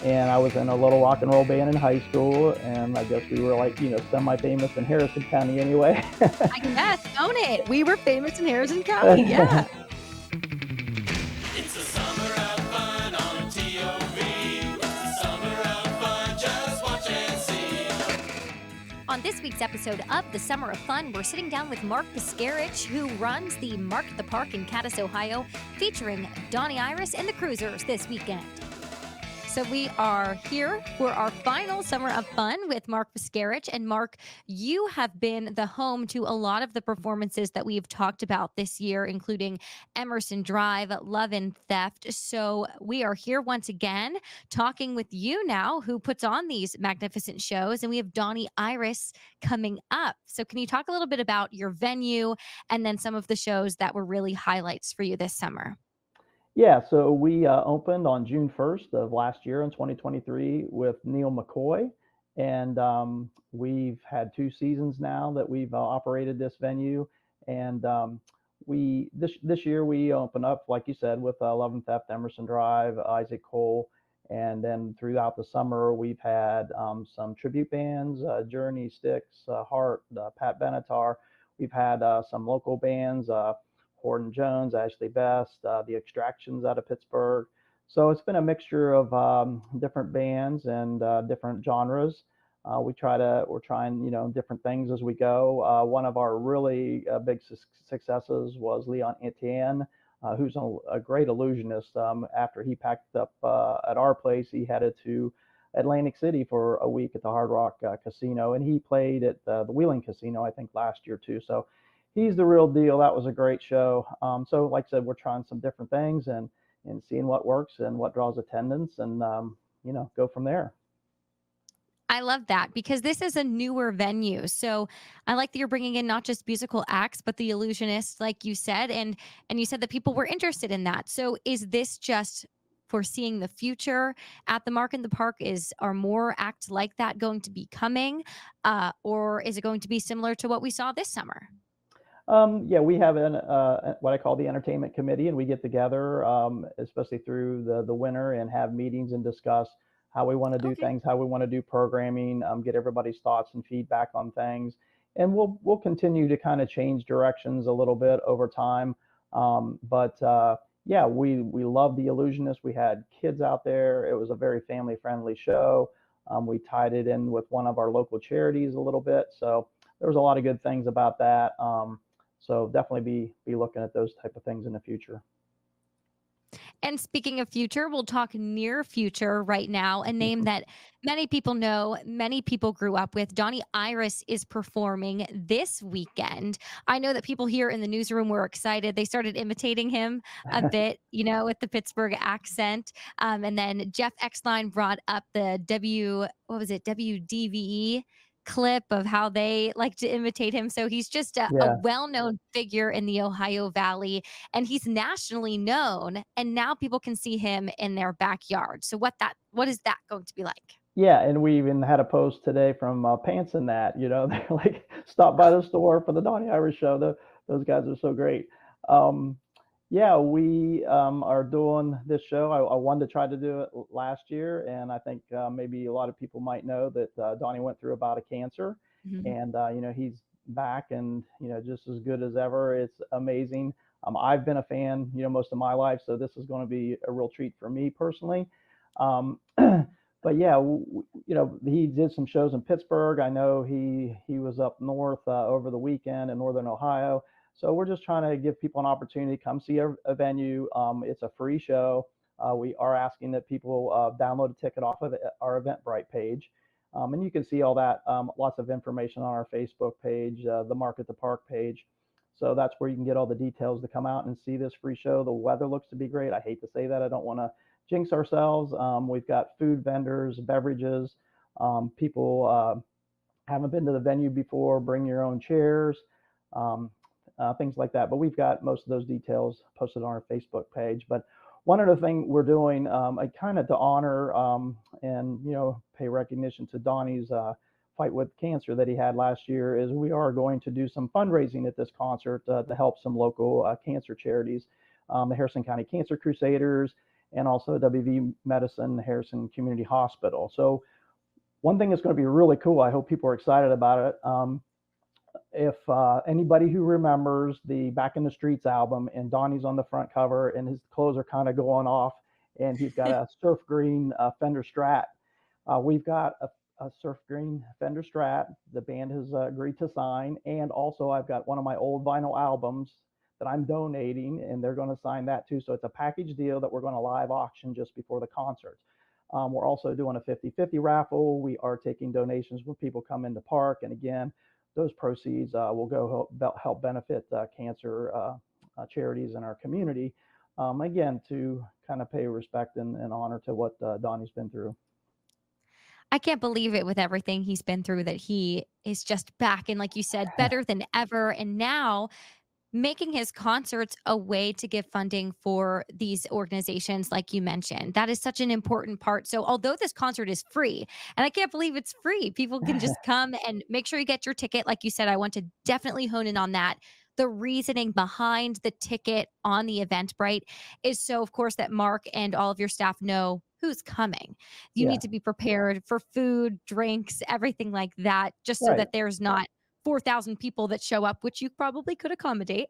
and I was in a little rock and roll band in high school, and I guess we were like, semi-famous in Harrison County anyway. I guess, own it. We were famous in Harrison County. Yeah. It's the summer of fun on WTOV. It's the summer of fun, just watch and see. On this week's episode of The Summer of Fun, we're sitting down with Mark Puskarich, who runs the Mark at the Park in Cadiz, Ohio, featuring Donnie Iris and the Cruisers this weekend. So we are here for our final Summer of Fun with Mark Puskarich. And Mark, you have been the home to a lot of the performances that we've talked about this year, including Emerson Drive, Love and Theft. So we are here once again talking with you now, who puts on these magnificent shows. And we have Donnie Iris coming up. So can you talk a little bit about your venue and then some of the shows that were really highlights for you this summer? Yeah, so we opened on June 1st of last year in 2023 with Neil McCoy, and we've had 2 seasons now that we've operated this venue. And we this year we opened up, like you said, with Love and Theft, Emerson Drive, Isaac Cole, and then throughout the summer we've had some tribute bands, Journey, Styx, Heart, Pat Benatar. We've had some local bands. Horton Jones, Ashley Best, the Extractions out of Pittsburgh. So it's been a mixture of different bands and different genres. We're trying, different things as we go. One of our really big successes was Leon Etienne, who's a great illusionist. After he packed up at our place, he headed to Atlantic City for a week at the Hard Rock Casino, and he played at the Wheeling Casino, I think, last year too. So he's the real deal. That was a great show. So like I said, we're trying some different things and seeing what works and what draws attendance, and go from there. I love that because this is a newer venue. So I like that you're bringing in not just musical acts, but the illusionists, like you said, and you said that people were interested in that. So is this just foreseeing the future at the Mark in the Park? Are more acts like that going to be coming, or is it going to be similar to what we saw this summer? Yeah, we have what I call the entertainment committee, and we get together, especially through the winter, and have meetings and discuss how we want to do Okay. things, how we want to do programming, get everybody's thoughts and feedback on things, and we'll continue to kind of change directions a little bit over time. But yeah, we love the illusionists. We had kids out there. It was a very family friendly show. We tied it in with one of our local charities a little bit, so there was a lot of good things about that. So definitely be looking at those type of things in the future. And speaking of future, we'll talk near future right now. A name that many people know, many people grew up with. Donnie Iris is performing this weekend. I know that people here in the newsroom were excited. They started imitating him a bit, with the Pittsburgh accent. And then Jeff Exline brought up the WDVE clip of how they like to imitate him. So he's just a Yeah. well-known figure in the Ohio Valley, and he's nationally known, and now people can see him in their backyard. So what is that going to be like? Yeah, and we even had a post today from Pants and that, they're like, stop by the store for the Donnie Iris show. Those guys are so great. Yeah, we are doing this show. I wanted to try to do it last year, and I think maybe a lot of people might know that Donnie went through a bout of cancer, Mhm. and he's back and just as good as ever. It's amazing. I've been a fan, most of my life, so this is going to be a real treat for me personally. Um, but yeah, he did some shows in Pittsburgh. I know he was up north over the weekend in Northern Ohio. So we're just trying to give people an opportunity to come see a venue. It's a free show. We are asking that people download a ticket off of our Eventbrite page. And you can see all that, lots of information on our Facebook page, the Mark at the Park page. So that's where you can get all the details to come out and see this free show. The weather looks to be great. I hate to say that. I don't want to jinx ourselves. We've got food vendors, beverages. People haven't been to the venue before, bring your own chairs. Things like that. But we've got most of those details posted on our Facebook page. But one other thing we're doing, kind of to honor and pay recognition to Donnie's fight with cancer that he had last year, is we are going to do some fundraising at this concert to help some local cancer charities, the Harrison County Cancer Crusaders and also WV Medicine Harrison Community Hospital. So one thing that's going to be really cool, I hope people are excited about it. If anybody who remembers the Back in the Streets album, and Donnie's on the front cover and his clothes are kind of going off, and he's got a surf green Fender Strat. We've got a surf green Fender Strat. The band has agreed to sign, and also I've got one of my old vinyl albums that I'm donating, and they're going to sign that too. So it's a package deal that we're going to live auction just before the concert. We're also doing a 50-50 raffle. We are taking donations when people come in the park, and again, those proceeds will go help benefit cancer charities in our community. Again, to kind of pay respect and honor to what Donnie's been through. I can't believe it with everything he's been through that he is just back and, like you said, better than ever. And now making his concerts a way to give funding for these organizations, like you mentioned. That is such an important part. So, although this concert is free, and I can't believe it's free, people can just come and make sure you get your ticket. Like you said, I want to definitely hone in on that. The reasoning behind the ticket on the Eventbrite is so, of course, that Mark and all of your staff know who's coming. You Yeah, need to be prepared for food, drinks, everything like that, just so right. that there's not 4,000 people that show up, which you probably could accommodate,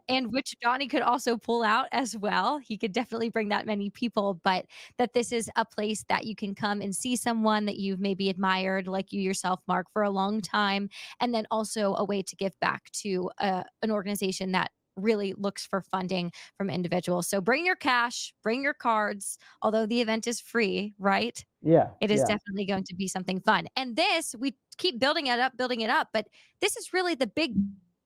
and which Donnie could also pull out as well. He could definitely bring that many people, but that this is a place that you can come and see someone that you've maybe admired, like you yourself, Mark, for a long time, and then also a way to give back to an organization that really looks for funding from individuals. So bring your cash, bring your cards, although the event is free, right? Yeah, It is yeah, definitely going to be something fun. And this, we keep building it up, but this is really the big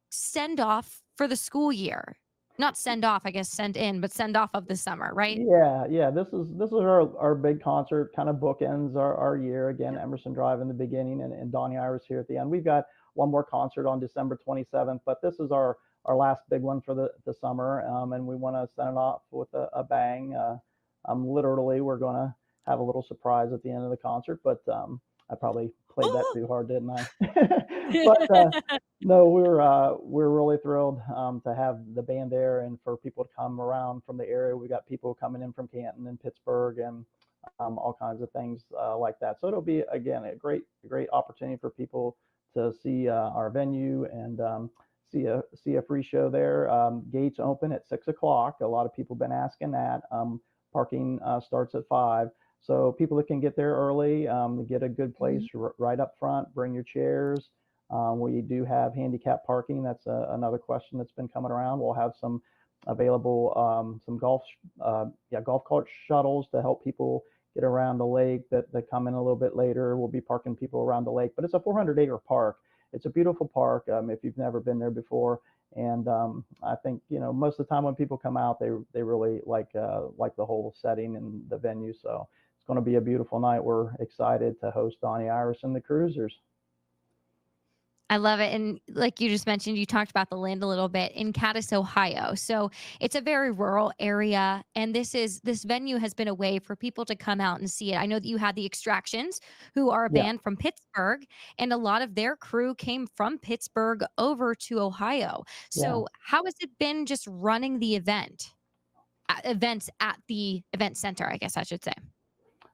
send off for the school year. Not send off, I guess send in, but send off of the summer, right? yeah. This is our big concert, kind of bookends our year. Again, Emerson Drive in the beginning, and Donnie Iris here at the end. We've got one more concert on December 27th, but this is our last big one for the summer, and we want to send it off with a bang. Literally, we're going to have a little surprise at the end of the concert, but I probably played that too hard, didn't I? But no, we're really thrilled to have the band there, and for people to come around from the area. We got people coming in from Canton and Pittsburgh, and all kinds of things like that. So it'll be again a great opportunity for people to see our venue and see a free show there. Gates open at 6 o'clock. A lot of people have been asking that. Parking starts at 5. So people that can get there early, get a good place right up front. Bring your chairs. We do have handicap parking. That's another question that's been coming around. We'll have some available, some golf cart shuttles to help people get around the lake that come in a little bit later. We'll be parking people around the lake, but it's a 400-acre park. It's a beautiful park if you've never been there before. And I think most of the time when people come out, they really like the whole setting and the venue. So it's going to be a beautiful night. We're excited to host Donnie Iris and the Cruisers. I love it. And like you just mentioned, you talked about the land a little bit in Cadiz, Ohio. So it's a very rural area. And this venue has been a way for people to come out and see it. I know that you had the Extractions, who are a Yeah, band from Pittsburgh, and a lot of their crew came from Pittsburgh over to Ohio. yeah. So how has it been just running the events at the event center, I guess I should say?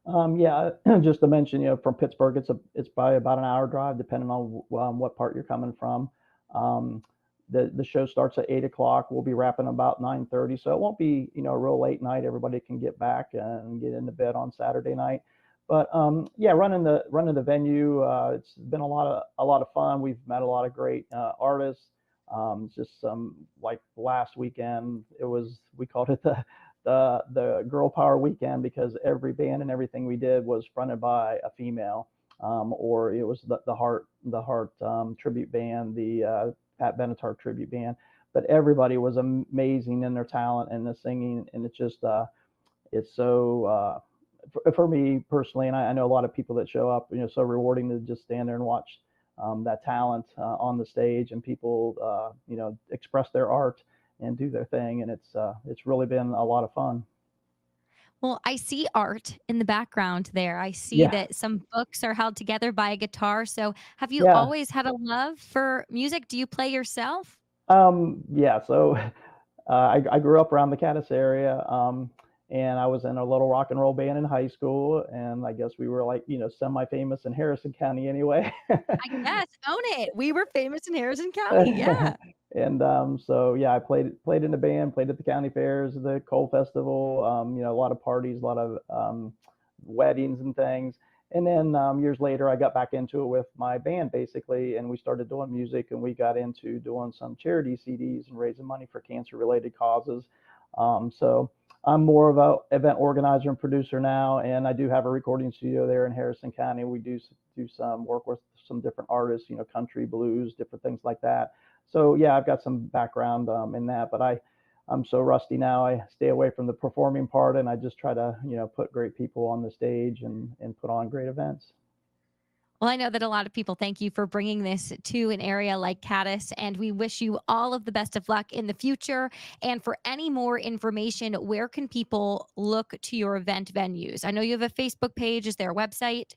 Yeah, just to mention, from Pittsburgh, it's probably about an hour drive, depending on what part you're coming from. Um, the show starts at 8 o'clock. We'll be wrapping about 9:30, so it won't be a real late night. Everybody can get back and get into bed on Saturday night. But yeah, running the venue, it's been a lot of fun. We've met a lot of great artists. Just like last weekend, we called it the girl power weekend, because every band and everything we did was fronted by a female, or it was the Heart tribute band, the Pat Benatar tribute band. But everybody was amazing in their talent and the singing, and it's so for me personally, and I know a lot of people that show up, so rewarding to just stand there and watch that talent on the stage, and people express their art and do their thing, and it's really been a lot of fun. Well, I see art in the background there. I see Yeah, that some books are held together by a guitar. So, have you yeah. always had a love for music? Do you play yourself? Yeah. So I grew up around the Cadiz area, and I was in a little rock and roll band in high school, and I guess we were like, semi-famous in Harrison County anyway. I guess. Own it. We were famous in Harrison County. Yeah. And so yeah, I played in the band, played at the county fairs, the coal festival, a lot of parties, a lot of weddings and things. And then years later, I got back into it with my band basically, and we started doing music, and we got into doing some charity CDs and raising money for cancer-related causes. So I'm more of a event organizer and producer now, and I do have a recording studio there in Harrison County. We do some work with some different artists, country, blues, different things like that. So yeah, I've got some background in that, but I'm so rusty now. I stay away from the performing part, and I just try to, put great people on the stage and put on great events. Well, I know that a lot of people thank you for bringing this to an area like Cadiz, and we wish you all of the best of luck in the future. And for any more information, where can people look to your event venues? I know you have a Facebook page. Is there a website?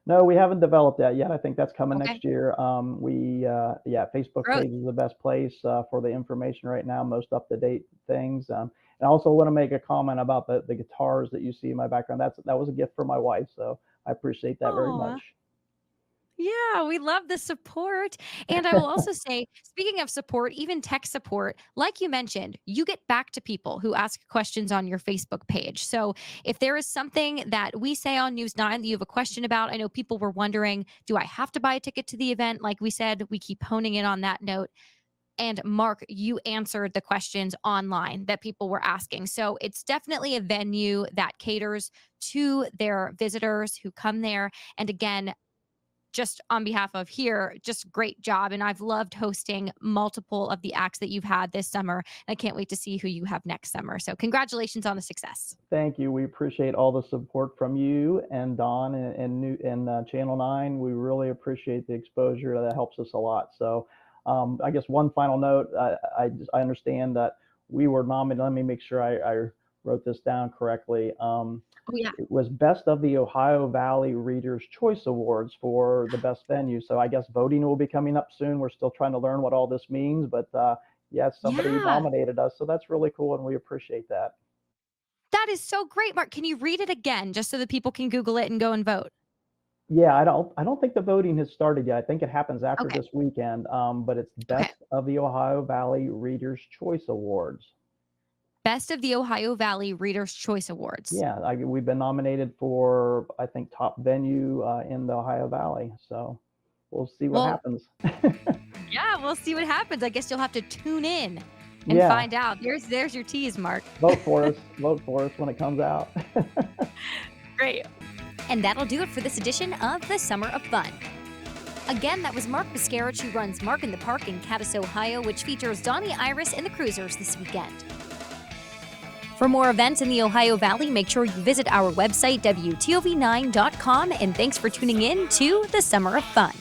No, we haven't developed that yet. I think that's coming Okay. next year. Facebook Growth. page is the best place for the information right now, most up-to-date things. And I also want to make a comment about the guitars that you see in my background. That was a gift from my wife, so I appreciate that very Aw. much. Yeah, we love the support. And I will also say, speaking of support, even tech support, like you mentioned, you get back to people who ask questions on your Facebook page. So if there is something that we say on News 9 that you have a question about, I know people were wondering, do I have to buy a ticket to the event? Like we said, we keep honing in on that note. And Mark, you answered the questions online that people were asking. So it's definitely a venue that caters to their visitors who come there. And again, just on behalf of here, just great job. And I've loved hosting multiple of the acts that you've had this summer. And I can't wait to see who you have next summer. So congratulations on the success. Thank you. We appreciate all the support from you and Don and Channel 9. We really appreciate the exposure. That helps us a lot. So I guess one final note, I understand that we were nominated. Let me make sure I wrote this down correctly. Oh, yeah. It was Best of the Ohio Valley Readers' Choice Awards for the best venue. So I guess voting will be coming up soon. We're still trying to learn what all this means, but yes, somebody Yeah. nominated us. So that's really cool, and we appreciate that. That is so great, Mark. Can you read it again just so that people can Google it and go and vote? Yeah, I don't think the voting has started yet. I think it happens after Okay. this weekend. But it's Okay. Best of the Ohio Valley Readers' Choice Awards. Best of the Ohio Valley Readers' Choice Awards. Yeah, we've been nominated for, I think, top venue in the Ohio Valley. So we'll see what Well, happens. yeah, we'll see what happens. I guess you'll have to tune in and Yeah, find out. There's your tease, Mark. vote for us. Vote for us when it comes out. Great. And that'll do it for this edition of the Summer of Fun. Again, that was Mark Puskarich, who runs Mark in the Park in Cadiz, Ohio, which features Donnie Iris and the Cruisers this weekend. For more events in the Ohio Valley, make sure you visit our website, WTOV9.com, and thanks for tuning in to the Summer of Fun.